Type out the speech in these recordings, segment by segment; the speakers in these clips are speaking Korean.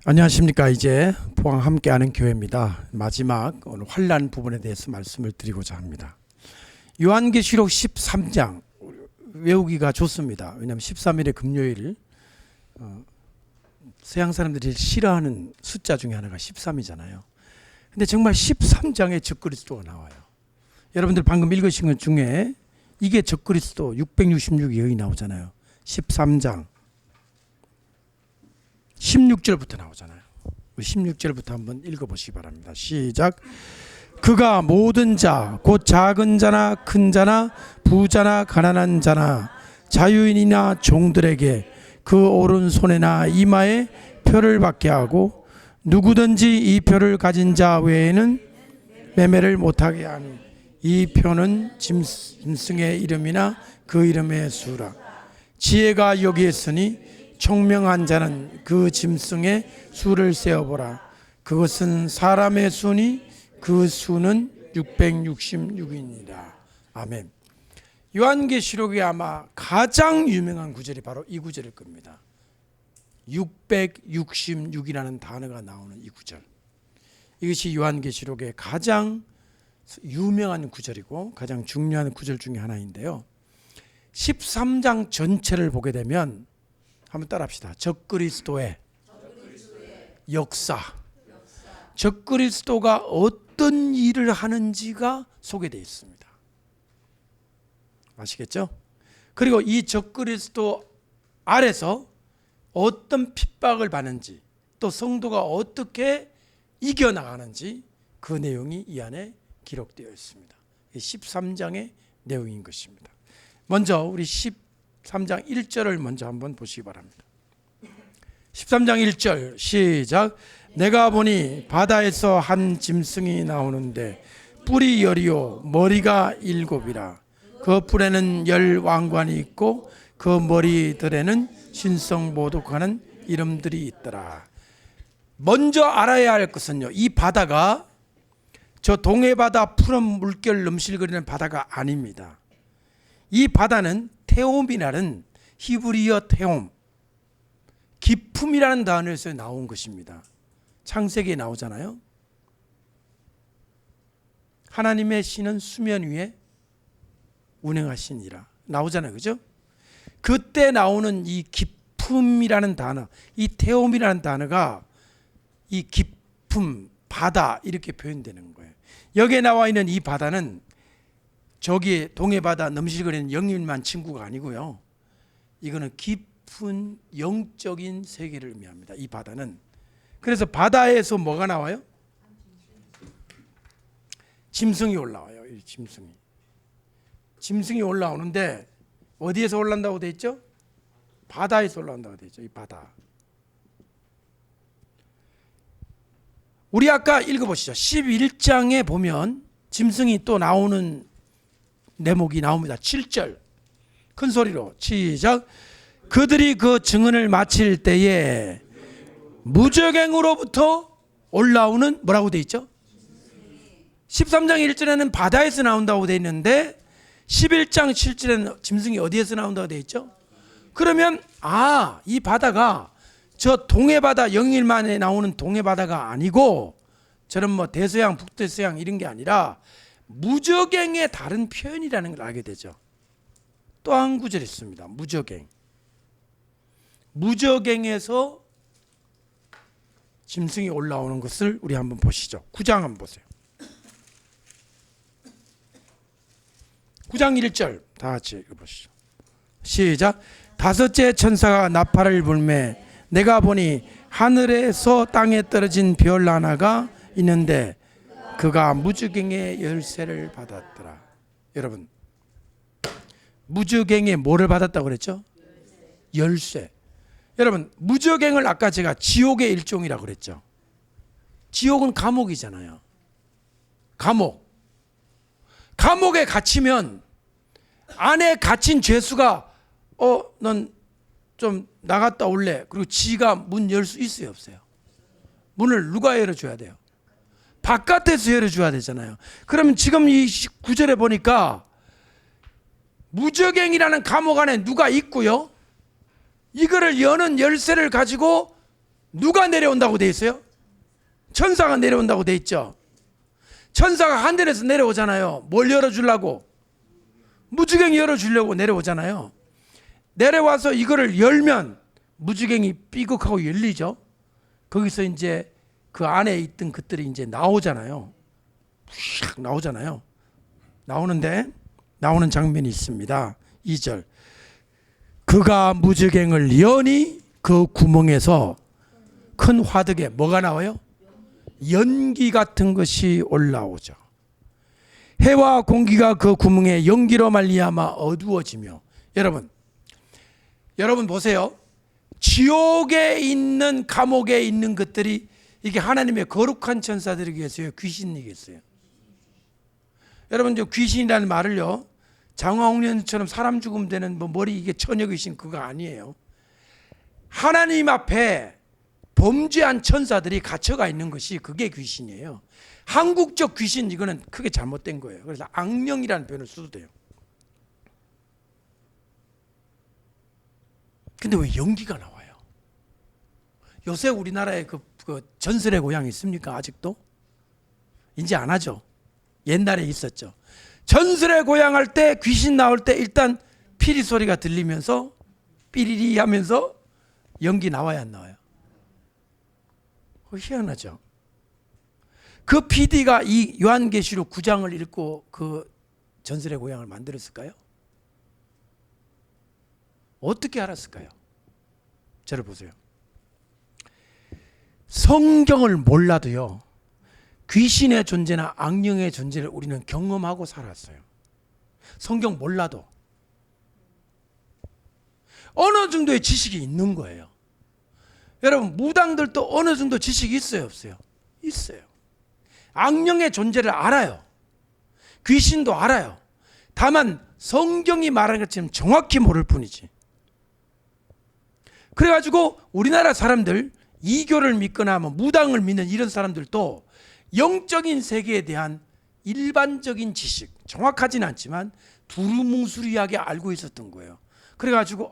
안녕하십니까. 이제 포항 함께하는 교회입니다. 마지막 오늘 환난 부분에 대해서 말씀을 드리고자 합니다. 요한계시록 13장 외우기가 좋습니다. 왜냐하면 13일의 금요일 서양 사람들이 싫어하는 숫자 중에 하나가 13이잖아요. 근데 정말 13장에 적그리스도가 나와요. 여러분들 방금 읽으신 것 중에 이게 적그리스도 666이 여기 나오잖아요. 13장 16절부터 나오잖아요. 16절부터 한번 읽어보시기 바랍니다. 시작. 그가 모든 자, 곧 작은 자나 큰 자나 부자나 가난한 자나 자유인이나 종들에게 그 오른손에나 이마에 표를 받게 하고 누구든지 이 표를 가진 자 외에는 매매를 못하게 하니 이 표는 짐승의 이름이나 그 이름의 수라. 지혜가 여기에 있으니 총명한 자는 그 짐승의 수를 세어보라. 그것은 사람의 수니 그 수는 666이니라. 아멘. 요한계시록이 아마 가장 유명한 구절이 바로 이 구절일 겁니다. 666이라는 단어가 나오는 이 구절. 이것이 요한계시록의 가장 유명한 구절이고 가장 중요한 구절 중에 하나인데요. 13장 전체를 보게 되면 한번 따라합시다. 적그리스도의 역사. 적그리스도가 어떤 일을 하는지가 소개되어 있습니다. 아시겠죠? 그리고 이 적그리스도 아래서 어떤 핍박을 받는지 또 성도가 어떻게 이겨나가는지 그 내용이 이 안에 기록되어 있습니다. 13장의 내용인 것입니다. 먼저 우리 13장 1절을 먼저 한번 보시기 바랍니다. 13장 1절 시작. 내가 보니 바다에서 한 짐승이 나오는데 뿔이 10이요 머리가 7이라. 그 뿔에는 10 왕관이 있고 그 머리들에는 신성모독하는 이름들이 있더라. 먼저 알아야 할 것은요, 이 바다가 저 동해바다 푸른 물결 넘실거리는 바다가 아닙니다. 이 바다는 테옴이라는 히브리어 테옴, 깊음이라는 단어에서 나온 것입니다. 창세기에 나오잖아요. 하나님의 신은 수면 위에 운행하시니라 나오잖아요. 그죠? 그때 나오는 이 깊음이라는 단어, 이 테옴이라는 단어가 이 깊음, 바다 이렇게 표현되는 거예요. 여기에 나와 있는 이 바다는 저기 동해바다 넘실거리는 영일만 친구가 아니고요. 이거는 깊은 영적인 세계를 의미합니다. 이 바다는. 그래서 바다에서 뭐가 나와요? 짐승이 올라와요. 이 짐승이 올라오는데 어디에서 올라온다고 돼 있죠? 바다에서 올라온다고 돼 있죠. 이 바다. 우리 아까 읽어보시죠. 11장에 보면 짐승이 또 나오는 대목이 나옵니다. 7절 큰 소리로 시작. 그들이 그 증언을 마칠 때에 무저갱으로부터 올라오는 뭐라고 돼 있죠? 13장 1절에는 바다에서 나온다고 돼 있는데 11장 7절에는 짐승이 어디에서 나온다고 돼 있죠? 그러면 이 바다가 저 동해바다 영일만에 나오는 동해바다가 아니고 저런 뭐 대서양 북대서양 이런 게 아니라 무저갱의 다른 표현이라는 걸 알게 되죠. 또 한 구절 있습니다. 무저갱에서 짐승이 올라오는 것을 우리 한번 보시죠. 9장 한번 보세요. 9장 1절 다 같이 읽어보시죠. 시작. 다섯째 천사가 나팔을 불매 내가 보니 하늘에서 땅에 떨어진 별 하나가 있는데 그가 무저갱의 열쇠를 받았더라. 여러분, 무저갱의 뭐를 받았다고 그랬죠? 열쇠. 여러분, 무저갱을 아까 제가 지옥의 일종이라고 그랬죠. 지옥은 감옥이잖아요. 감옥에 갇히면 안에 갇힌 죄수가 넌 좀 나갔다 올래. 그리고 지가 문 열 수 있어요, 없어요? 문을 누가 열어줘야 돼요? 바깥에서 열어줘야 되잖아요. 그럼 지금 이 9절에 보니까 무저갱이라는 감옥 안에 누가 있고요, 이거를 여는 열쇠를 가지고 누가 내려온다고 돼 있어요? 천사가 내려온다고 돼 있죠. 천사가 하늘에서 내려오잖아요. 뭘 열어주려고? 무지갱이 열어주려고 내려오잖아요. 내려와서 이거를 열면 무지갱이 삐걱하고 열리죠. 거기서 이제 그 안에 있던 것들이 이제 나오잖아요. 샥 나오잖아요. 나오는 장면이 있습니다. 2절. 그가 무지갱을 여니 그 구멍에서 큰 화덕에 뭐가 나와요? 연기 같은 것이 올라오죠. 해와 공기가 그 구멍에 연기로 말미암아 어두워지며, 여러분 보세요. 지옥에 있는 감옥에 있는 것들이 이게 하나님의 거룩한 천사들이겠어요? 귀신이겠어요? 여러분, 저 귀신이라는 말을요, 장화홍련처럼 사람 죽으면 되는 뭐 머리 이게 처녀 귀신 그거 아니에요. 하나님 앞에 범죄한 천사들이 갇혀가 있는 것이 그게 귀신이에요. 한국적 귀신 이거는 크게 잘못된 거예요. 그래서 악령이라는 표현을 써도 돼요. 근데 왜 연기가 나와요? 요새 우리나라에 그 전설의 고향 있습니까? 아직도? 이제 안 하죠. 옛날에 있었죠. 전설의 고향 할 때 귀신 나올 때 일단 피리 소리가 들리면서 삐리리 하면서 연기 나와야 안 나와요? 희한하죠. 그 PD가 이 요한계시록 9장을 읽고 그 전설의 고향을 만들었을까요? 어떻게 알았을까요? 저를 보세요. 성경을 몰라도요, 귀신의 존재나 악령의 존재를 우리는 경험하고 살았어요. 성경 몰라도 어느 정도의 지식이 있는 거예요. 여러분, 무당들도 어느 정도 지식이 있어요, 없어요? 있어요. 악령의 존재를 알아요. 귀신도 알아요. 다만 성경이 말하는 것처럼 정확히 모를 뿐이지. 그래가지고 우리나라 사람들, 이교를 믿거나 뭐 무당을 믿는 이런 사람들도 영적인 세계에 대한 일반적인 지식, 정확하진 않지만 두루뭉술하게 알고 있었던 거예요. 그래가지고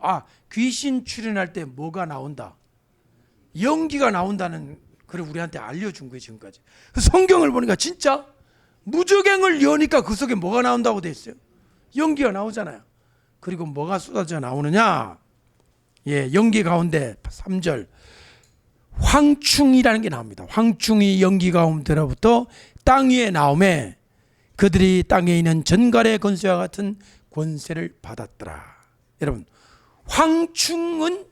귀신 출현할 때 뭐가 나온다, 연기가 나온다는 걸 우리한테 알려준 거예요. 지금까지. 성경을 보니까 진짜 무저갱을 여니까 그 속에 뭐가 나온다고 돼 있어요? 연기가 나오잖아요. 그리고 뭐가 쏟아져 나오느냐? 연기 가운데 3절 황충이라는 게 나옵니다. 황충이 연기 가운데로부터 땅 위에 나오매 그들이 땅에 있는 전갈의 권세와 같은 권세를 받았더라. 여러분, 황충은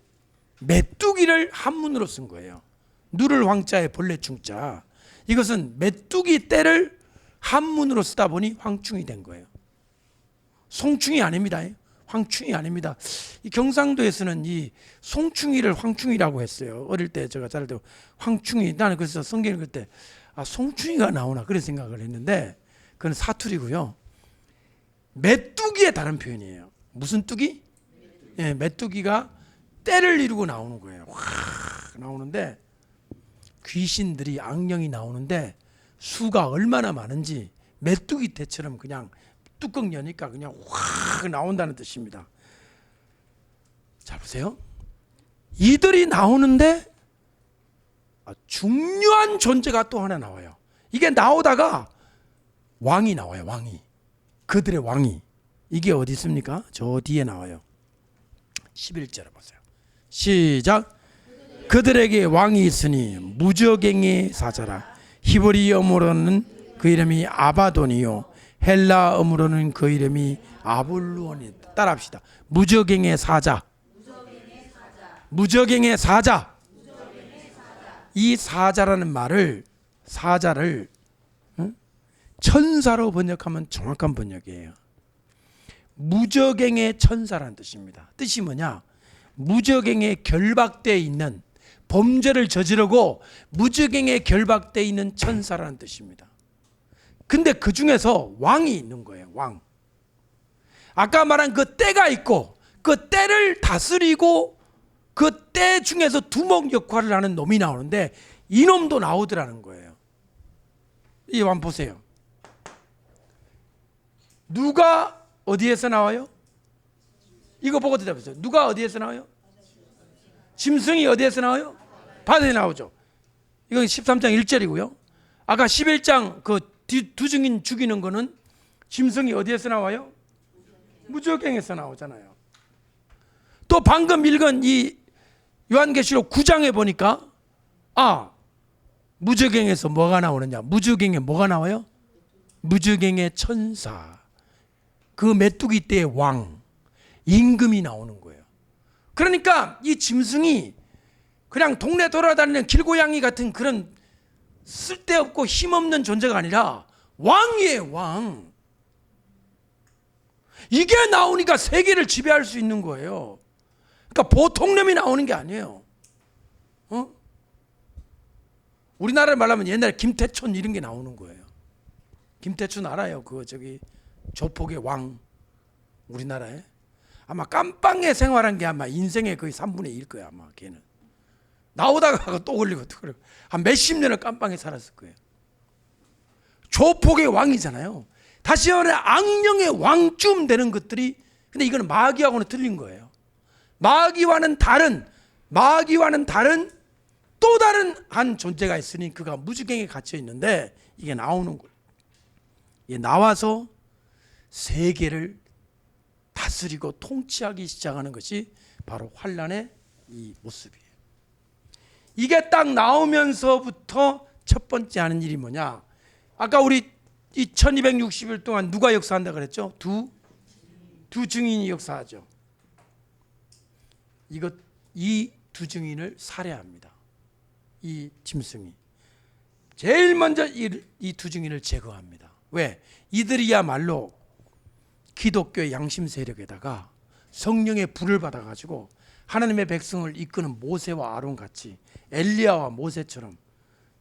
메뚜기를 한문으로 쓴 거예요. 누를 황자에 벌레 충자. 이것은 메뚜기 떼를 한문으로 쓰다 보니 황충이 된 거예요. 송충이 아닙니다. 황충이 아닙니다. 이 경상도에서는 이 송충이를 황충이라고 했어요. 어릴 때 제가 자랄 때 황충이, 나는 그래서 성경을 그때 송충이가 나오나 그런 생각을 했는데 그건 사투리고요. 메뚜기의 다른 표현이에요. 무슨 뚜기? 메뚜기가 때를 이루고 나오는 거예요. 확 나오는데 귀신들이, 악령이 나오는데 수가 얼마나 많은지 메뚜기 떼처럼 그냥 뚜껑 여니까 그냥 확 나온다는 뜻입니다. 자, 보세요. 이들이 나오는데 중요한 존재가 또 하나 나와요. 이게 나오다가 왕이 나와요. 왕이. 그들의 왕이. 이게 어디 있습니까? 저 뒤에 나와요. 11절에 보세요. 시작. 그들에게 왕이 있으니 무저갱의 사자라. 히브리어로는 그 이름이 아바돈이요 헬라어로는 그 이름이 아볼루온이. 따라합시다. 무저갱의 사자. 무저갱의 사자. 이 사자라는 말을, 사자를 천사로 번역하면 정확한 번역이에요. 무저갱의 천사라는 뜻입니다. 뜻이 뭐냐? 무저갱에 결박되어 있는, 범죄를 저지르고 무저갱에 결박되어 있는 천사라는 뜻입니다. 근데 그 중에서 왕이 있는 거예요. 왕. 아까 말한 그 떼가 있고 그 떼를 다스리고 그 떼 중에서 두목 역할을 하는 놈이 나오는데 이 놈도 나오더라는 거예요. 이 한번 보세요. 누가 어디에서 나와요? 이거 보고 대답하세요. 누가 어디에서 나와요? 짐승이 어디에서 나와요? 바다에 나오죠. 이건 13장 1절이고요. 아까 11장 그 두 증인 죽이는 거는 짐승이 어디에서 나와요? 무저갱에서 나오잖아요. 또 방금 읽은 이 요한계시록 9장에 보니까 무저갱에서 뭐가 나오느냐? 무저갱에 뭐가 나와요? 무저갱의 천사, 그 메뚜기 떼의 왕, 임금이 나오는 거예요. 그러니까 이 짐승이 그냥 동네 돌아다니는 길고양이 같은 그런 쓸데없고 힘없는 존재가 아니라 왕이에요, 왕. 이게 나오니까 세계를 지배할 수 있는 거예요. 그러니까 보통 놈이 나오는 게 아니에요. 우리나라를 말하면 옛날에 김태촌 이런 게 나오는 거예요. 김태촌 알아요? 그 저기 조폭의 왕. 우리나라에 아마 깜빵에 생활한 게 아마 인생의 거의 3분의 1일 거야. 아마 걔는 나오다가 또 걸리고 또 그러고 한 몇십 년을 깜빵에 살았을 거예요. 조폭의 왕이잖아요. 다시 말해 악령의 왕쯤 되는 것들이, 근데 이거는 마귀하고는 틀린 거예요. 마귀와는 다른 또 다른 한 존재가 있으니 그가 무지갱에 갇혀 있는데 이게 나오는 거예요. 이게 나와서 세계를 다스리고 통치하기 시작하는 것이 바로 환란의 이 모습이에요. 이게 딱 나오면서부터 첫 번째 하는 일이 뭐냐? 아까 우리 이 1260일 동안 누가 역사한다 그랬죠? 두 증인이 역사하죠. 이 두 증인을 살해합니다. 이 짐승이 제일 먼저 이 두 증인을 제거합니다. 왜? 이들이야말로 기독교의 양심 세력에다가 성령의 불을 받아가지고 하나님의 백성을 이끄는 모세와 아론 같이 엘리야와 모세처럼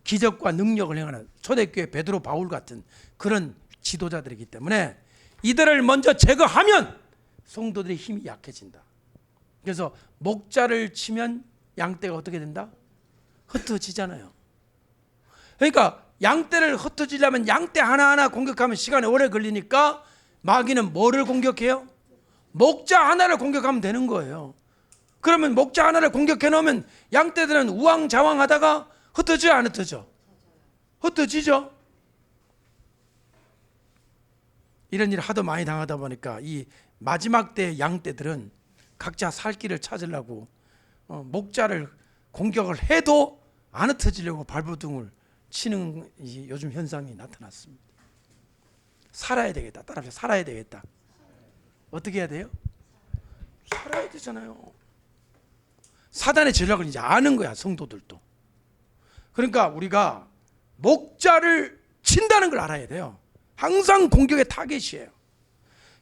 기적과 능력을 행하는 초대교회 베드로 바울 같은 그런 지도자들이기 때문에 이들을 먼저 제거하면 성도들의 힘이 약해진다. 그래서 목자를 치면 양떼가 어떻게 된다? 흩어지잖아요. 그러니까 양떼를 흩어지려면 양떼 하나하나 공격하면 시간이 오래 걸리니까 마귀는 뭐를 공격해요? 목자 하나를 공격하면 되는 거예요. 그러면 목자 하나를 공격해 놓으면 양떼들은 우왕좌왕하다가 흩어져요, 안 흩어져? 흩어지죠. 이런 일을 하도 많이 당하다 보니까 이 마지막 때 양떼들은 각자 살 길을 찾으려고 목자를 공격을 해도 안 흩어지려고 발버둥을 치는 요즘 현상이 나타났습니다. 살아야 되겠다. 따라합시다. 살아야 되겠다. 어떻게 해야 돼요? 살아야 되잖아요. 사단의 전략을 이제 아는 거야, 성도들도. 그러니까 우리가 목자를 친다는 걸 알아야 돼요. 항상 공격의 타겟이에요.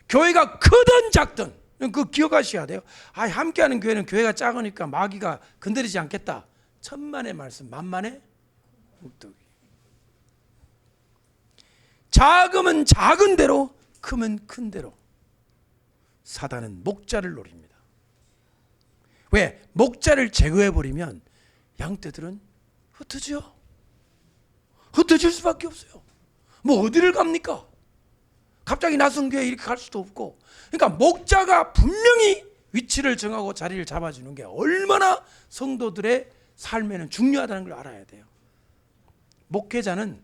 교회가 크든 작든 그 기억하셔야 돼요. 함께하는 교회는 교회가 작으니까 마귀가 건드리지 않겠다. 천만의 말씀, 만만의 묵독이. 작으면 작은 대로, 크면 큰 대로 사단은 목자를 노립니다. 왜? 목자를 제거해버리면 양떼들은 흩어져요. 흩어질 수밖에 없어요. 뭐 어디를 갑니까? 갑자기 낯선 교회에 이렇게 갈 수도 없고. 그러니까 목자가 분명히 위치를 정하고 자리를 잡아주는 게 얼마나 성도들의 삶에는 중요하다는 걸 알아야 돼요. 목회자는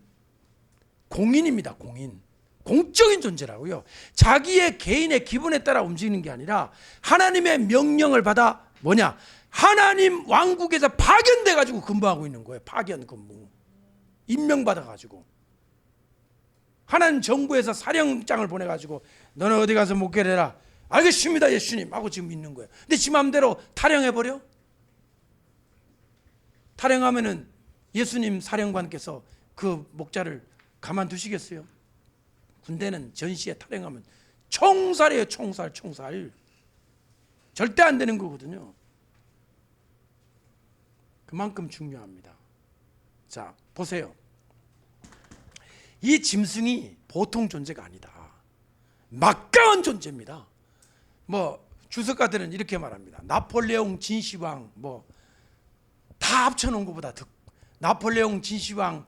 공인입니다. 공인. 공적인 존재라고요. 자기의 개인의 기분에 따라 움직이는 게 아니라 하나님의 명령을 받아 뭐냐? 하나님 왕국에서 파견돼 가지고 근무하고 있는 거예요. 파견 근무. 임명받아 가지고 하나님 정부에서 사령장을 보내 가지고 너는 어디 가서 목회를 해라. 알겠습니다, 예수님 하고 지금 있는 거예요. 근데 지 마음대로 탈영해 버려? 탈영하면은 예수님 사령관께서 그 목자를 가만두시겠어요? 군대는 전시에 탈영하면 총살이에요. 총살. 절대 안 되는 거거든요. 그만큼 중요합니다. 자, 보세요. 이 짐승이 보통 존재가 아니다. 막강한 존재입니다. 뭐 주석가들은 이렇게 말합니다. 나폴레옹 진시황 다 합쳐놓은 것보다 더 나폴레옹 진시황,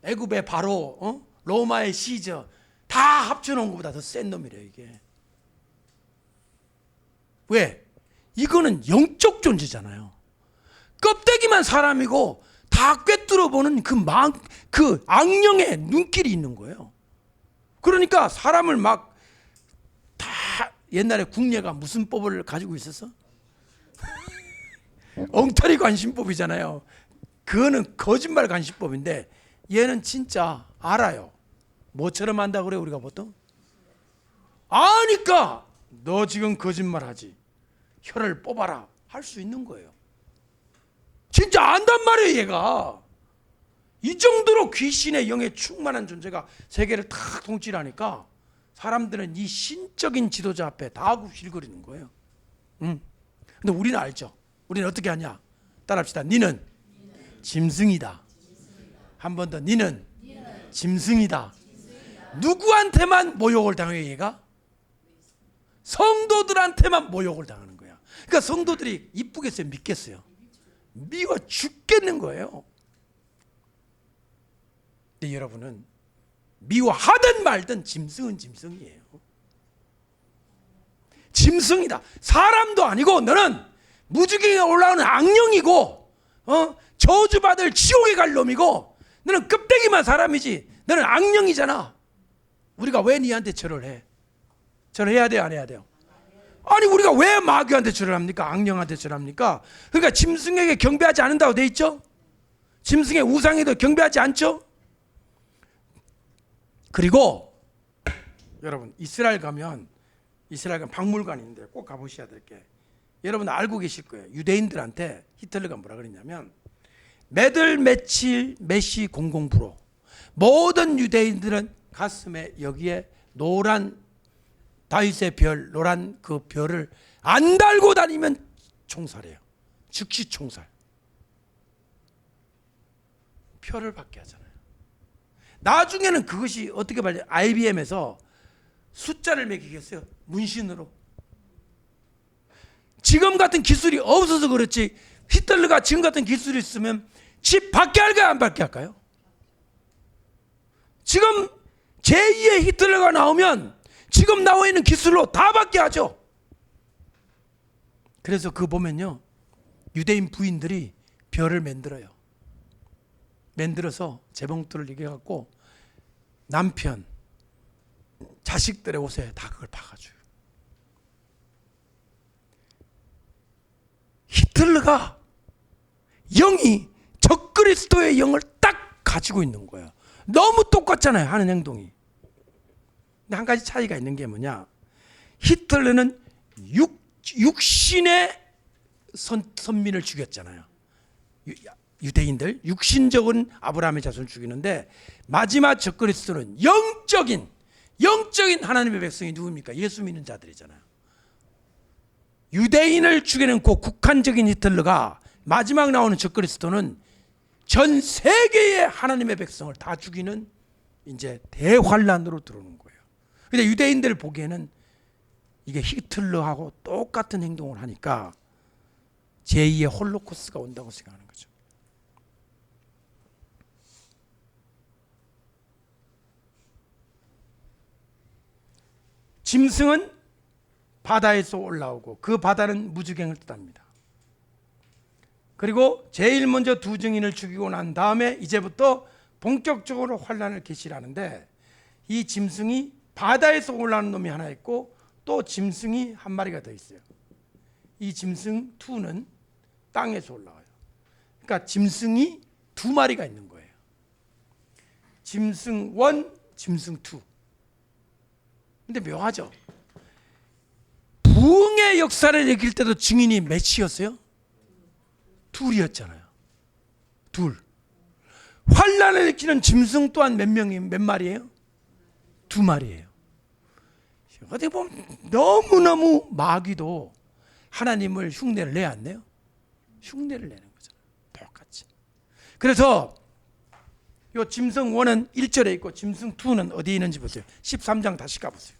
애굽의 바로, 로마의 시저 다 합쳐놓은 것보다 더 센 놈이래요. 이게 왜? 이거는 영적 존재잖아요. 껍데기만 껍데기만 사람이고 다 꿰뚫어 보는 그 악령의 눈길이 있는 거예요. 그러니까 사람을 막 다 옛날에 궁예가 무슨 법을 가지고 있었어? 엉터리 관심법이잖아요. 그거는 거짓말 관심법인데 얘는 진짜 알아요. 뭐처럼 안다 그래 우리가 보통? 아니까 너 지금 거짓말하지. 혀를 뽑아라 할 수 있는 거예요. 진짜 안단 말이에요. 얘가 이 정도로 귀신의 영에 충만한 존재가 세계를 탁 통치를 하니까 사람들은 이 신적인 지도자 앞에 다 굽실거리는 거예요. 근데 우리는 알죠. 우리는 어떻게 하냐? 따라합시다. 니는 짐승이다. 한 번 더. 니는 짐승이다. 누구한테만 모욕을 당해요 얘가? 성도들한테만 모욕을 당하는 거야. 그러니까 성도들이 이쁘겠어요? 믿겠어요? 미워 죽겠는 거예요. 근데 여러분은 미워하든 말든 짐승은 짐승이에요. 짐승이다. 사람도 아니고 너는 무지개에 올라오는 악령이고 저주받을 지옥에 갈 놈이고 너는 껍데기만 사람이지 너는 악령이잖아. 우리가 왜 니한테 절을 해? 절해야 돼요? 안 해야 돼요? 아니 우리가 왜 마귀한테 절을 합니까? 악령한테 절합니까? 그러니까 짐승에게 경배하지 않는다고 돼 있죠? 짐승의 우상에도 경배하지 않죠? 그리고 여러분 이스라엘 가면 박물관이 있는데 꼭 가보셔야 될 게 여러분 알고 계실 거예요. 유대인들한테 히틀러가 뭐라 그랬냐면 매들 며칠 메시 공공부로 모든 유대인들은 가슴에 여기에 노란 다윗의 별, 노란 그 별을 안 달고 다니면 총살해요. 즉시 총살. 표를 받게 하잖아요. 나중에는 그것이 어떻게 말해요? IBM에서 숫자를 매기겠어요? 문신으로. 지금 같은 기술이 없어서 그렇지 히틀러가 지금 같은 기술이 있으면 집 받게 할까요? 안 받게 할까요? 지금 제2의 히틀러가 나오면 지금 나와 있는 기술로 다 받게 하죠. 그래서 그거 보면요 유대인 부인들이 별을 만들어서 재봉틀을 이렇게 갖고 남편 자식들의 옷에 다 그걸 박아줘요. 히틀러가 영이 적그리스도의 영을 딱 가지고 있는 거예요. 너무 똑같잖아요 하는 행동이. 근데 한 가지 차이가 있는 게 뭐냐, 히틀러는 육신의 선민을 죽였잖아요. 유대인들 육신적인 아브라함의 자손을 죽이는데 마지막 적그리스도는 영적인 하나님의 백성이 누굽니까? 예수 믿는 자들이잖아요. 유대인을 죽이는 그 국한적인 히틀러가 마지막 나오는 적그리스도는 전 세계의 하나님의 백성을 다 죽이는 이제 대환란으로 들어오는 거예요. 근데 유대인들 보기에는 이게 히틀러하고 똑같은 행동을 하니까 제2의 홀로코스트가 온다고 생각하는 거죠. 짐승은 바다에서 올라오고 그 바다는 무지개를 뜻합니다. 그리고 제일 먼저 두 증인을 죽이고 난 다음에 이제부터 본격적으로 환란을 계시하는데 이 짐승이 바다에서 올라오는 놈이 하나 있고 또 짐승이 한 마리가 더 있어요. 이 짐승 2는 땅에서 올라와요. 그러니까 짐승이 두 마리가 있는 거예요. 짐승 1, 짐승 2. 근데 묘하죠. 부흥의 역사를 얘기할 때도 증인이 몇이었어요? 둘이었잖아요. 둘. 환란을 일으키는 짐승 또한 몇 마리예요? 2마리예요. 어떻게 보면 너무너무 마귀도 하나님을 흉내를 내야 안 내요? 흉내를 내는 거잖아요. 똑같이. 그래서 이 짐승 1은 1절에 있고 짐승 2는 어디에 있는지 보세요. 13장 다시 가보세요.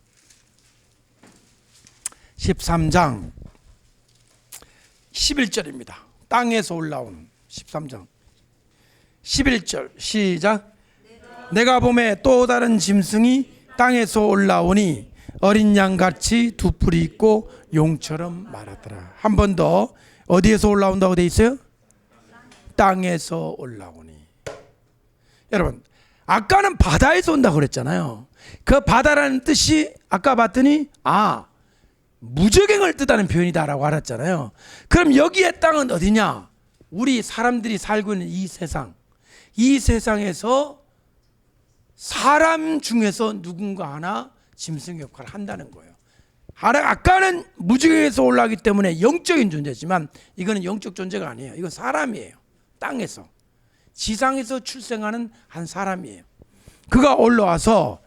13장 11절입니다. 땅에서 올라온 13장 11절 시작. 내가 봄에 또 다른 짐승이 땅에서 올라오니 어린 양같이 두 뿔이 있고 용처럼 말하더라. 한 번 더. 어디에서 올라온다고 돼 있어요? 땅에서 올라오니. 여러분, 아까는 바다에서 온다고 그랬잖아요. 그 바다라는 뜻이 아까 봤더니 무적행을 뜻하는 표현이다라고 알았잖아요. 그럼 여기에 땅은 어디냐? 우리 사람들이 살고 있는 이 세상, 이 세상에서 사람 중에서 누군가 하나 짐승 역할을 한다는 거예요. 아까는 무적행에서 올라오기 때문에 영적인 존재지만 이거는 영적 존재가 아니에요. 이건 사람이에요. 땅에서, 지상에서 출생하는 한 사람이에요. 그가 올라와서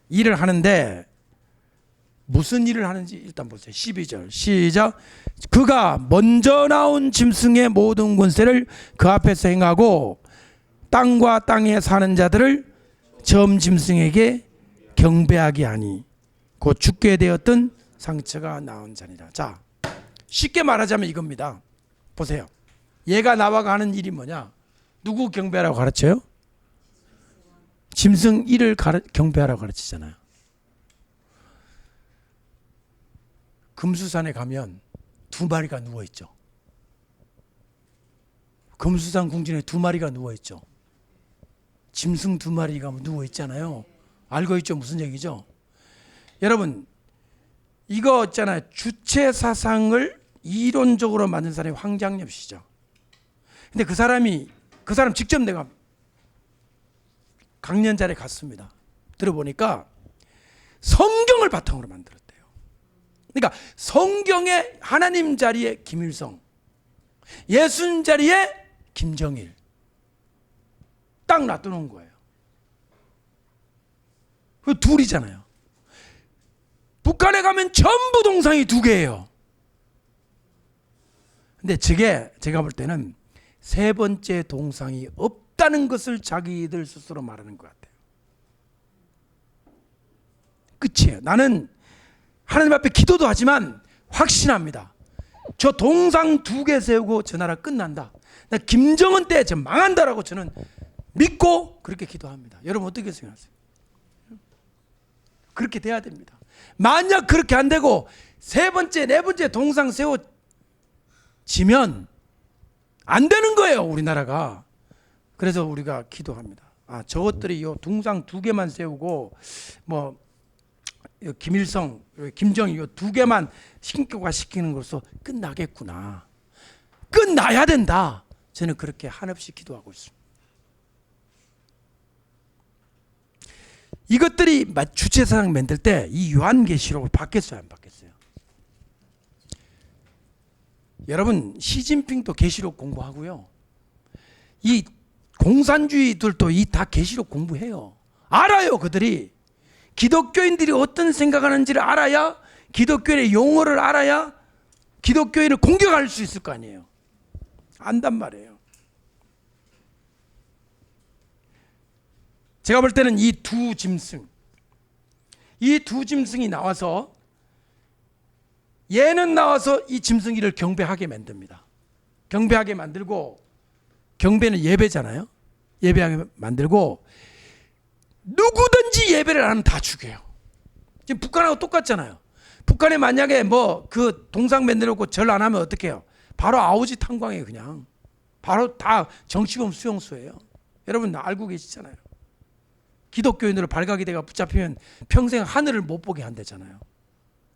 일을 하는데 무슨 일을 하는지 일단 보세요. 12절 시작. 그가 먼저 나온 짐승의 모든 권세를 그 앞에서 행하고 땅과 땅에 사는 자들을 점 짐승에게 경배하게 하니 곧 죽게 되었던 상처가 나온 자니라. 자, 쉽게 말하자면 이겁니다. 보세요. 얘가 나와 가는 일이 뭐냐? 누구 경배하라고 가르쳐요? 짐승 이를 경배하라고 가르치잖아요. 금수산에 가면 2마리가 누워있죠. 금수산 궁전에 2마리가 누워있죠. 짐승 2마리가 누워있잖아요. 알고 있죠? 무슨 얘기죠? 여러분, 이거 있잖아요. 주체 사상을 이론적으로 만든 사람이 황장엽 씨죠. 근데 그 사람 직접 내가 강연 자리에 갔습니다. 들어보니까 성경을 바탕으로 만들었대요. 그러니까 성경의 하나님 자리에 김일성, 예수님 자리에 김정일 딱 놔두는 거예요. 그 둘이잖아요. 북한에 가면 전부 동상이 2개예요. 근데 저게 제가 볼 때는 3번째 동상이 없다는 것을 자기들 스스로 말하는 것 같아요. 끝이에요. 나는 하나님 앞에 기도도 하지만 확신합니다. 저 동상 2개 세우고 저 나라 끝난다. 나 김정은 때 저 망한다라고 저는 믿고 그렇게 기도합니다. 여러분 어떻게 생각하세요? 그렇게 돼야 됩니다. 만약 그렇게 안 되고 3번째, 4번째 동상 세워지면 안 되는 거예요, 우리나라가. 그래서 우리가 기도합니다. 저것들이 요 동상 2개만 세우고 뭐 김일성, 김정일 요 2개만 신격화 시키는 것으로 끝나겠구나. 끝나야 된다. 저는 그렇게 한없이 기도하고 있습니다. 이것들이 주체사상 만들 때 이 요한계시록을 받겠어요, 안 받겠어요? 여러분, 시진핑도 계시록 공부하고요. 이 공산주의들도 이 다 계시록 공부해요. 알아요, 그들이. 기독교인들이 어떤 생각하는지를 알아야, 기독교인의 용어를 알아야 기독교인을 공격할 수 있을 거 아니에요. 안단 말이에요. 제가 볼 때는 이 두 짐승이 나와서, 얘는 나와서 이 짐승이를 경배하게 만듭니다. 경배하게 만들고, 경배는 예배잖아요. 예배하게 만들고, 누구든지 예배를 안 하면 다 죽여요. 지금 북한하고 똑같잖아요. 북한에 만약에 뭐 그 동상 만들어놓고 절 안 하면 어떻게 해요? 바로 아우지 탄광이에요. 그냥 바로 다 정치범 수용소예요. 여러분 알고 계시잖아요. 기독교인으로 발각이 돼가 붙잡히면 평생 하늘을 못 보게 한대잖아요.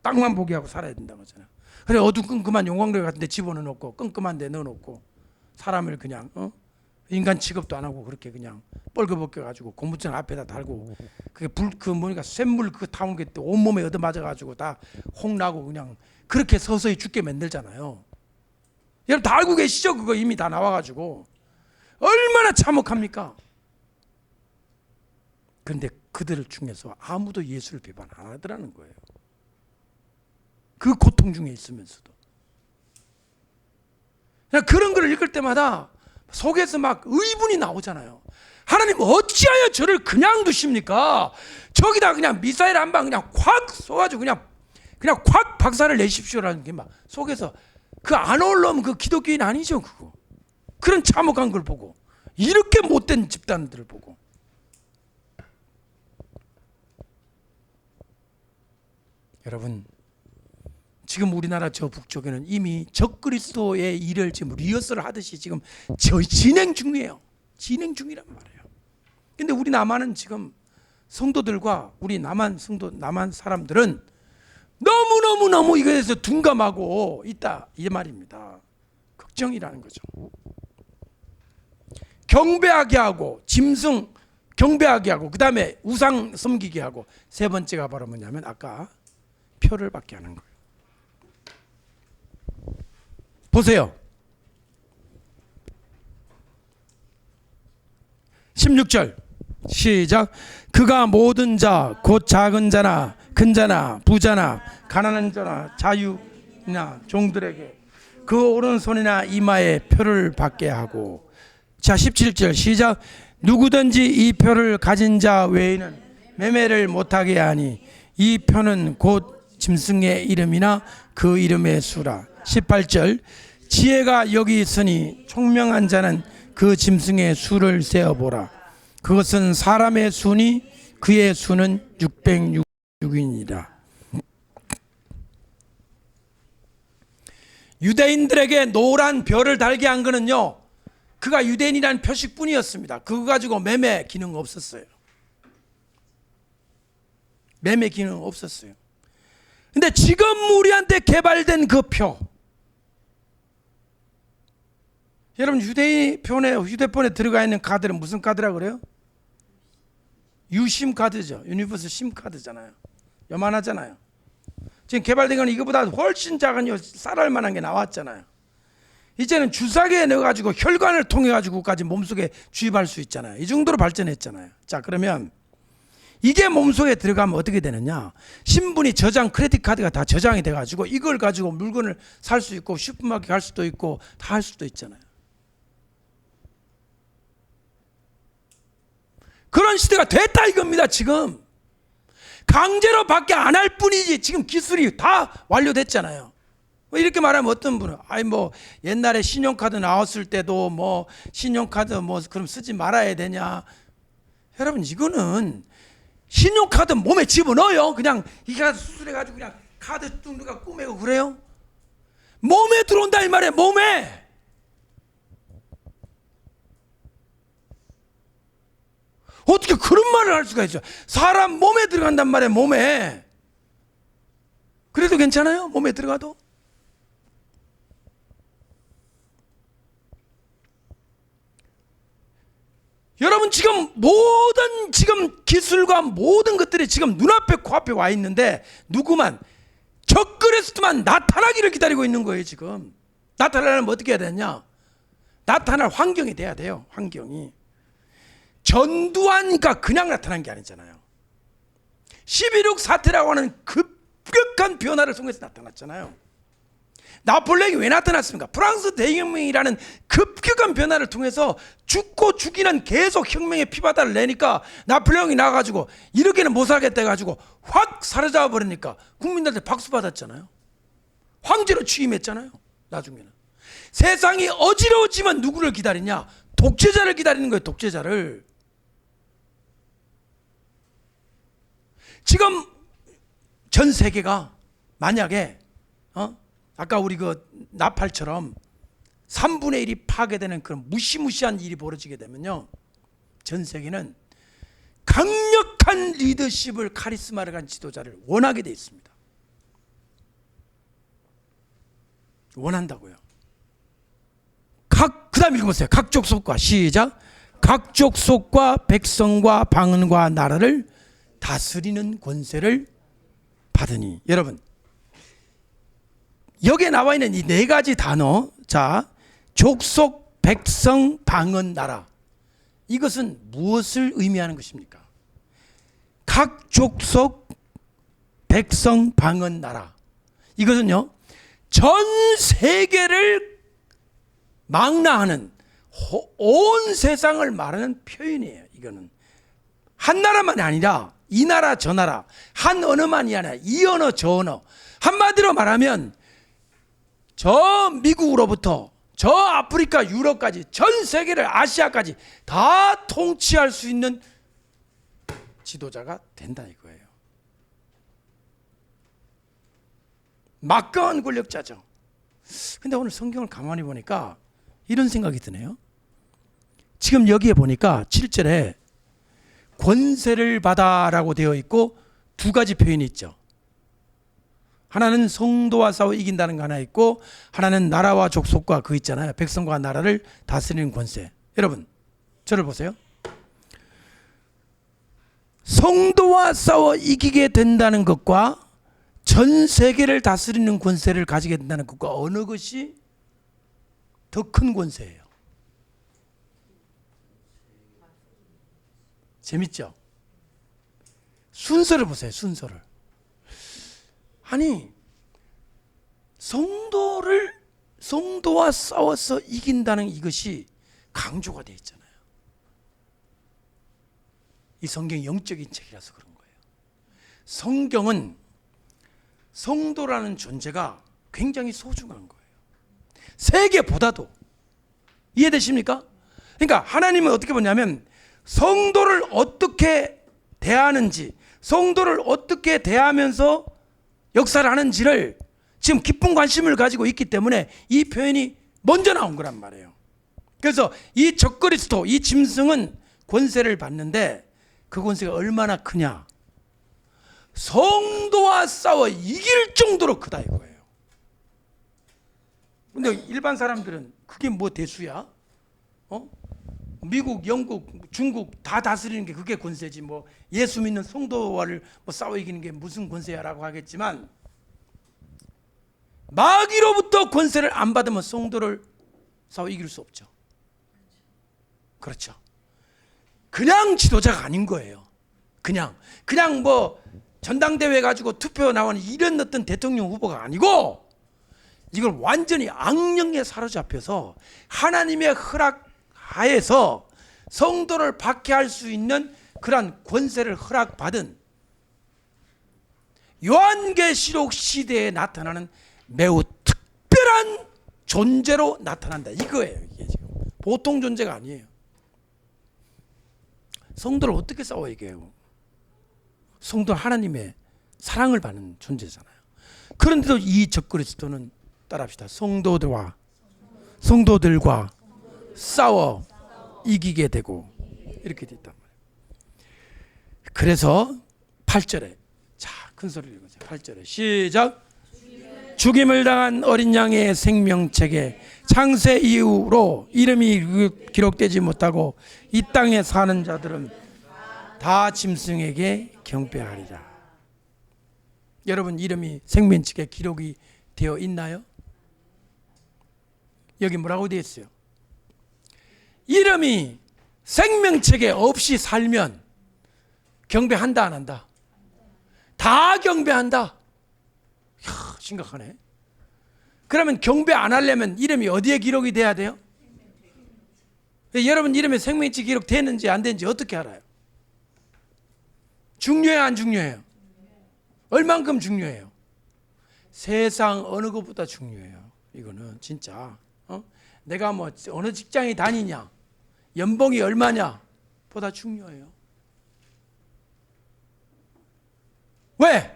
땅만 보게 하고 살아야 된다고 하잖아요. 그래 어두컴컴한 용광로 같은 데 집어넣어놓고 끔끔한 데 넣어놓고 사람을 그냥 인간 취급도 안 하고 그렇게 그냥 뻘거벗겨 가지고 고무줄 앞에다 달고 그게 뭐니까 쇳물 그거 타온 게 온몸에 얻어 맞아 가지고 다 홍나고 그냥 그렇게 서서히 죽게 만들잖아요. 여러분 다 알고 계시죠? 그거 이미 다 나와 가지고 얼마나 참혹합니까? 그런데 그들 중에서 아무도 예수를 비판 안 하더라는 거예요. 그 고통 중에 있으면서도. 그냥 그런 걸 읽을 때마다 속에서 막 의문이 나오잖아요. 하나님 어찌하여 저를 그냥 두십니까? 저기다 그냥 미사일 한 방 그냥 콱 쏘가지고 그냥 콱 박살을 내십시오라는 게 막 속에서 그 안 올라오면 그 기독교인 아니죠 그거. 그런 참혹한 걸 보고 이렇게 못된 집단들을 보고 여러분 지금 우리나라 저 북쪽에는 이미 적그리스도의 일을 지금 리허설을 하듯이 지금 진행 중이에요. 진행 중이란 말이에요. 근데 우리 남한은 지금 성도들과 우리 남한 사람들은 너무 이거에 대해서 둔감하고 있다 이 말입니다. 걱정이라는 거죠. 경배하게 하고 짐승 경배하게 하고 그 다음에 우상 섬기게 하고 세 번째가 바로 뭐냐면 아까 표를 받게 하는 거예요. 보세요. 16절 시작. 그가 모든 자 곧 작은 자나 큰 자나 부자나 가난한 자나 자유나 종들에게 그 오른손이나 이마에 표를 받게 하고. 자 17절 시작. 누구든지 이 표를 가진 자 외에는 매매를 못하게 하니 이 표는 곧 짐승의 이름이나 그 이름의 수라. 18절 지혜가 여기 있으니 총명한 자는 그 짐승의 수를 세어보라. 그것은 사람의 수니 그의 수는 606이니라. 유대인들에게 노란 별을 달게 한 거는요, 그가 유대인이라는 표식뿐이었습니다. 그거 가지고 매매 기능 없었어요. 매매 기능 없었어요. 근데 지금 우리한테 개발된 그 표, 여러분 휴대폰에 들어가 있는 카드는 무슨 카드라고 그래요? 유심 카드죠. 유니버스 심 카드잖아요. 요만하잖아요. 지금 개발된 건 이거보다 훨씬 작은 쌀알 만한 게 나왔잖아요. 이제는 주사기에 넣어가지고 혈관을 통해가지고까지 몸속에 주입할 수 있잖아요. 이 정도로 발전했잖아요. 자, 그러면 이게 몸속에 들어가면 어떻게 되느냐? 신분이 저장, 크레딧 카드가 다 저장이 돼가지고 이걸 가지고 물건을 살 수 있고 슈퍼마켓 갈 수도 있고 다 할 수도 있잖아요. 그런 시대가 됐다 이겁니다. 지금 강제로 밖에 안 할 뿐이지 지금 기술이 다 완료됐잖아요. 이렇게 말하면 어떤 분은 옛날에 신용카드 나왔을 때도 신용카드 그럼 쓰지 말아야 되냐? 여러분 이거는 신용카드 몸에 집어넣어요. 그냥 이게 수술해가지고 그냥 카드 뚱누가 꾸매고 그래요? 몸에 들어온다 이 말이에요. 몸에. 어떻게 그런 말을 할 수가 있어요? 사람 몸에 들어간단 말이에요. 몸에. 그래도 괜찮아요? 몸에 들어가도? 여러분 지금 모든 기술과 모든 것들이 지금 눈앞에 코앞에 와 있는데 누구만 적그리스도만 나타나기를 기다리고 있는 거예요. 지금 나타나려면 어떻게 해야 되냐? 나타날 환경이 돼야 돼요. 환경이 전두환이니까 그냥 나타난 게 아니잖아요. 11.6 사태라고 하는 급격한 변화를 통해서 나타났잖아요. 나폴레옹이 왜 나타났습니까? 프랑스 대혁명이라는 급격한 변화를 통해서 죽고 죽이는 계속 혁명의 피바다를 내니까 나폴레옹이 나가지고 이렇게는 못 살겠다 해가지고 확 사로잡아 버리니까 국민들한테 박수 받았잖아요. 황제로 취임했잖아요. 나중에는 세상이 어지러워지면 누구를 기다리냐? 독재자를 기다리는 거예요. 독재자를. 지금 전 세계가 만약에 아까 우리 나팔처럼 3분의 1이 파괴되는 그런 무시무시한 일이 벌어지게 되면요, 전 세계는 강력한 리더십을, 카리스마를 가진 지도자를 원하게 돼 있습니다. 원한다고요. 그 다음 읽어보세요. 각 족속과 시작. 각 족속과 백성과 방언과 나라를 다스리는 권세를 받으니. 여러분 여기에 나와 있는 이 네 가지 단어, 자, 족속, 백성, 방언, 나라, 이것은 무엇을 의미하는 것입니까? 각 족속, 백성, 방언, 나라, 이것은요 전 세계를 망라하는, 온 세상을 말하는 표현이에요. 이거는 한 나라만이 아니라 이 나라 저 나라, 한 언어만이 아니라 이 언어 저 언어, 한마디로 말하면 저 미국으로부터 저 아프리카, 유럽까지, 전 세계를, 아시아까지 다 통치할 수 있는 지도자가 된다 이거예요. 막강한 권력자죠. 근데 오늘 성경을 가만히 보니까 이런 생각이 드네요. 지금 여기에 보니까 7절에 권세를 받아라고 되어 있고 두 가지 표현이 있죠. 하나는 성도와 싸워 이긴다는 거 하나 있고, 하나는 나라와 족속과 그 있잖아요. 백성과 나라를 다스리는 권세. 여러분 저를 보세요. 성도와 싸워 이기게 된다는 것과 전 세계를 다스리는 권세를 가지게 된다는 것과 어느 것이 더 큰 권세예요? 재밌죠? 순서를 보세요. 순서를. 아니, 성도와 싸워서 이긴다는 이것이 강조가 되어 있잖아요. 이 성경이 영적인 책이라서 그런 거예요. 성경은 성도라는 존재가 굉장히 소중한 거예요. 세계보다도. 이해되십니까? 그러니까 하나님은 어떻게 보냐면 성도를 어떻게 대하는지, 성도를 어떻게 대하면서 역사를 하는지를 지금 깊은 관심을 가지고 있기 때문에 이 표현이 먼저 나온 거란 말이에요. 그래서 이 적그리스도, 이 짐승은 권세를 받는데 그 권세가 얼마나 크냐? 성도와 싸워 이길 정도로 크다 이거예요. 근데 일반 사람들은 그게 뭐 대수야? 미국, 영국, 중국 다 다스리는 게 그게 권세지, 뭐 예수 믿는 성도와를 뭐 싸워 이기는 게 무슨 권세야라고 하겠지만, 마귀로부터 권세를 안 받으면 성도를 싸워 이길 수 없죠. 그렇죠. 그냥 지도자가 아닌 거예요. 그냥 뭐 전당대회 가지고 투표 나오는 이런 어떤 대통령 후보가 아니고, 이걸 완전히 악령에 사로잡혀서 하나님의 허락 하에서 성도를 박해할 수 있는 그러한 권세를 허락받은 요한계시록 시대에 나타나는 매우 특별한 존재로 나타난다 이거예요. 이게 지금 보통 존재가 아니에요. 성도를 어떻게 싸워 이겨요? 성도는 하나님의 사랑을 받는 존재잖아요. 그런데도 이 적그리스도는 따라합시다. 성도들과 싸워 이기게 되고 이렇게 됐단 말이에요. 그래서 8절에, 자, 큰 소리로 읽어보세요. 8절에 시작. 죽임을 당한 어린 양의 생명책에 창세 이후로 이름이 기록되지 못하고 이 땅에 사는 자들은 다 짐승에게 경배하리라. 여러분 이름이 생명책에 기록이 되어 있나요? 여기 뭐라고 되어 있어요? 이름이 생명책에 없이 살면 경배한다 안 한다? 다 경배한다. 이야, 심각하네. 그러면 경배 안 하려면 이름이 어디에 기록이 돼야 돼요? 여러분 이름에 생명책 기록 되는지 안 되는지 어떻게 알아요? 중요해요 안 중요해요? 얼만큼 중요해요? 세상 어느 것보다 중요해요. 이거는 진짜 내가 뭐 어느 직장에 다니냐, 연봉이 얼마냐 보다 중요해요. 왜?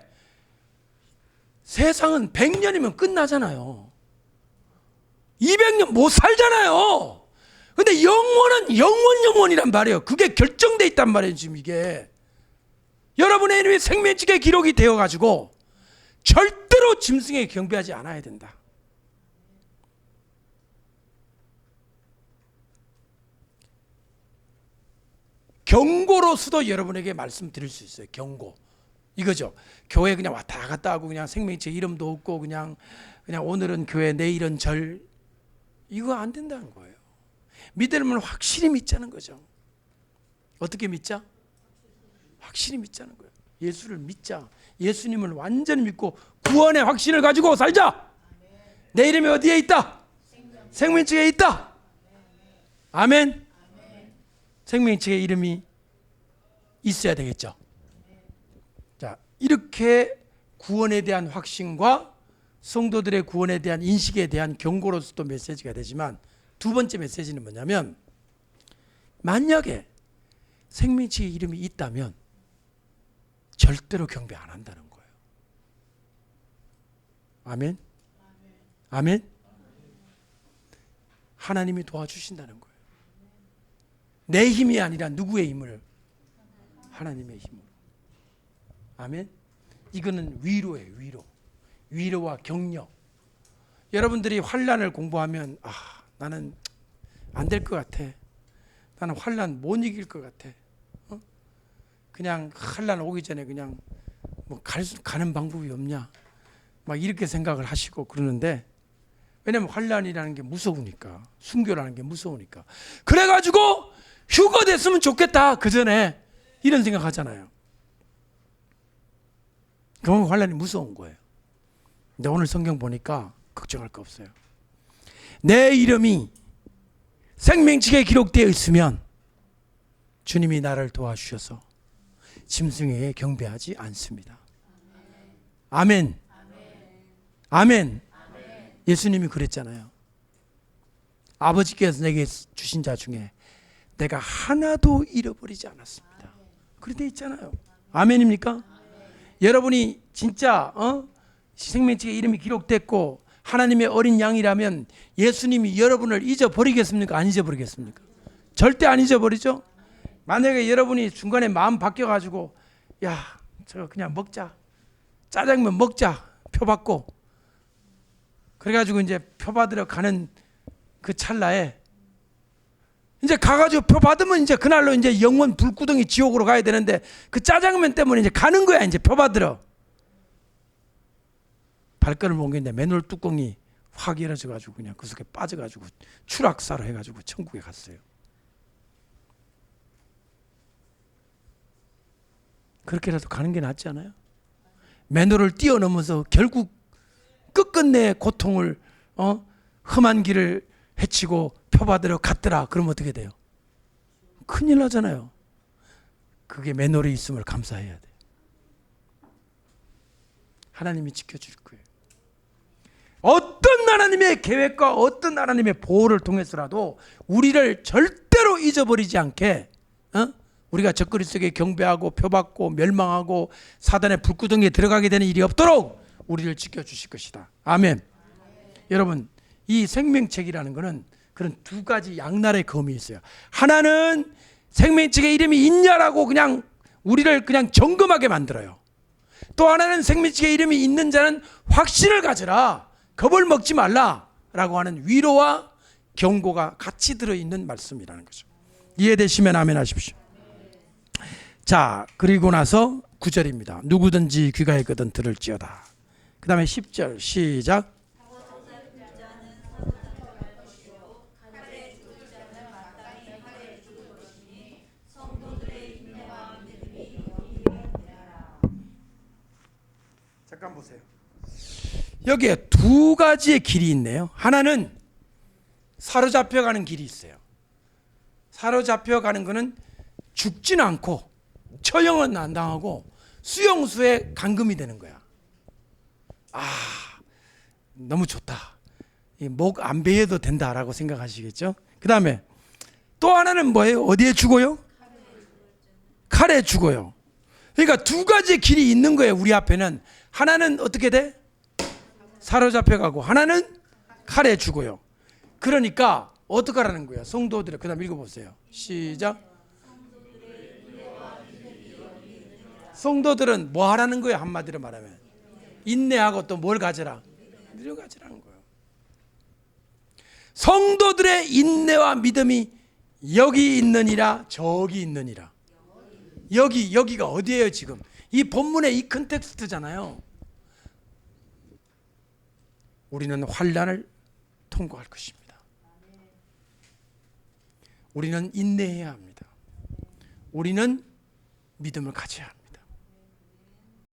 세상은 100년이면 끝나잖아요. 200년 못 살잖아요. 근데 영원은 영원이란 말이에요. 그게 결정돼 있단 말이에요. 지금 이게 여러분의 이름이 생명책에 기록이 되어가지고 절대로 짐승에게 경배하지 않아야 된다. 경고로서도 여러분에게 말씀드릴 수 있어요. 경고. 이거죠. 교회 그냥 왔다 갔다 하고 그냥 생명책 이름도 없고 그냥 오늘은 교회 내일은 절, 이거 안 된다는 거예요. 믿음을 확실히 믿자는 거죠. 어떻게 믿자? 확실히 믿자는 거예요. 예수를 믿자. 예수님을 완전히 믿고 구원의 확신을 가지고 살자. 내 이름이 어디에 있다? 생명책에 있다. 아멘. 생명책에 이름이 있어야 되겠죠. 자, 이렇게 구원에 대한 확신과 성도들의 구원에 대한 인식에 대한 경고로서도 메시지가 되지만, 두 번째 메시지는 뭐냐면, 만약에 생명책에 이름이 있다면 절대로 경배 안 한다는 거예요. 아멘. 아멘. 하나님이 도와주신다는 거예요. 내 힘이 아니라 누구의 힘을? 하나님의 힘으로. 아멘. 이거는 위로예요. 위로. 위로와 격려. 여러분들이 환난을 공부하면 나는 안 될 것 같아. 나는 환난 못 이길 것 같아. 그냥 환난 오기 전에 그냥 뭐 가는 방법이 없냐. 막 이렇게 생각을 하시고 그러는데, 왜냐면 환난이라는 게 무서우니까, 순교라는 게 무서우니까. 그래가지고 휴거 됐으면 좋겠다. 그 전에 이런 생각하잖아요. 그러면 환난이 무서운 거예요. 근데 오늘 성경 보니까 걱정할 거 없어요. 내 이름이 생명책에 기록되어 있으면 주님이 나를 도와주셔서 짐승에게 경배하지 않습니다. 아멘. 아멘. 예수님이 그랬잖아요. 아버지께서 내게 주신 자 중에 내가 하나도 잃어버리지 않았습니다. 그렇게 있잖아요. 아멘입니까? 여러분이 진짜 생명책에 이름이 기록됐고 하나님의 어린 양이라면 예수님이 여러분을 잊어버리겠습니까? 안 잊어버리겠습니까? 절대 안 잊어버리죠. 만약에 여러분이 중간에 마음 바뀌어가지고 저거 그냥 먹자, 짜장면 먹자, 표 받고, 그래가지고 이제 표 받으러 가는 그 찰나에 이제 가가지고 표 받으면 이제 그날로 이제 영원 불구덩이 지옥으로 가야 되는데, 그 짜장면 때문에 이제 가는 거야. 이제 표 받으러 발걸음을 옮겼는데 맨홀 뚜껑이 확 열어져가지고 그냥 그 속에 빠져가지고 추락사로 해가지고 천국에 갔어요. 그렇게라도 가는 게 낫지 않아요? 맨홀을 뛰어넘어서 결국 끝끝내 고통을 험한 길을 헤치고 표 받으러 갔더라. 그러면 어떻게 돼요? 큰일 나잖아요. 그게 맨홀이 있음을 감사해야 돼요. 하나님이 지켜줄 거예요. 어떤 하나님의 계획과 어떤 하나님의 보호를 통해서라도 우리를 절대로 잊어버리지 않게, 우리가 적그리 속에 경배하고 표받고 멸망하고 사단의 불구덩이에 들어가게 되는 일이 없도록 우리를 지켜주실 것이다. 아멘. 여러분, 이 생명책이라는 것은 그런 두 가지 양날의 검이 있어요. 하나는 생명책에 이름이 있냐라고 그냥 우리를 그냥 점검하게 만들어요. 또 하나는 생명책에 이름이 있는 자는 확신을 가져라, 겁을 먹지 말라라고 하는 위로와 경고가 같이 들어있는 말씀이라는 거죠. 이해되시면 아멘 하십시오. 자, 그리고 나서 9절입니다. 누구든지 귀가 있거든 들을지어다. 그 다음에 10절 시작. 잠깐 보세요. 여기에 두 가지의 길이 있네요. 하나는 사로잡혀가는 길이 있어요. 사로잡혀가는 것은 죽지는 않고 처형은 안 당하고 수용소에 감금이 되는 거야. 너무 좋다. 목 안 베어도 된다라고 생각하시겠죠? 그 다음에 또 하나는 뭐예요? 어디에 죽어요? 칼에 죽어요. 그러니까 두 가지의 길이 있는 거예요. 우리 앞에는. 하나는 어떻게 돼? 사로잡혀가고, 하나는 칼에 죽어요. 그러니까 어떡하라는 거예요? 성도들, 그 다음 읽어보세요. 시작. 성도들은 뭐 하라는 거예요? 한마디로 말하면 인내하고 또 뭘 가져라? 믿음을 가져라는 거예요. 성도들의 인내와 믿음이 여기 있느니라 저기 있느니라. 여기가 어디예요? 지금 이 본문의 이 컨텍스트잖아요. 우리는 환난을 통과할 것입니다. 우리는 인내해야 합니다. 우리는 믿음을 가져야 합니다.